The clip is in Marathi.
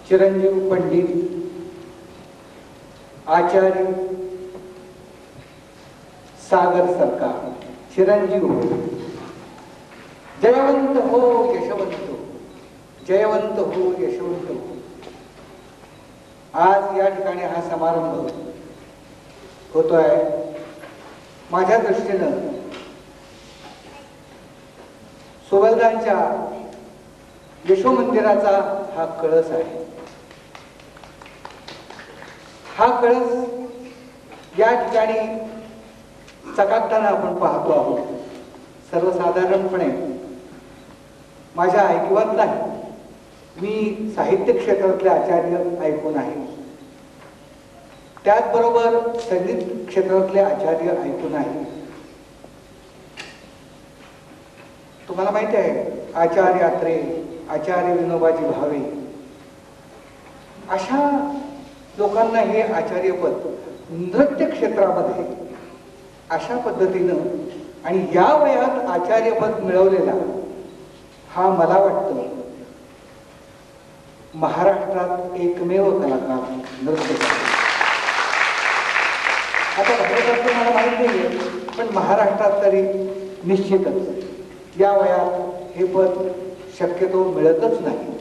चिरंजीव पंडित आचार्य सागर सरकार चिरंजीव हो, जयवंत हो, यशवंत हो, जयवंत हो, यशवंत हो. आज या ठिकाणी हा समारंभ होतोय. माझ्या दृष्टीनं सुबलदांच्या यशोमंदिराचा हा कळस आहे. हा कळस या ठिकाणी चकाकताना आपण पाहतो आहोत. सर्वसाधारणपणे माझ्या ऐकिवात नाही, मी साहित्य क्षेत्रातले आचार्य ऐकून आहे, त्याचबरोबर संगीत क्षेत्रातले आचार्य ऐकून आहे. तुम्हाला माहिती आहे, आचार्य अत्रे, आचार्य विनोबाजी भावे अशा लोकांना हे आचार्यपद नृत्य क्षेत्रामध्ये अशा पद्धतीनं आणि या वयात आचार्यपद मिळवलेला हा मला वाटतं महाराष्ट्रात एकमेव कलाकार नृत्य. आता भारतात मला माहित नाहीये, पण महाराष्ट्रात तरी निश्चितच या वयात हे पद शक्यतो मिळतच नाही.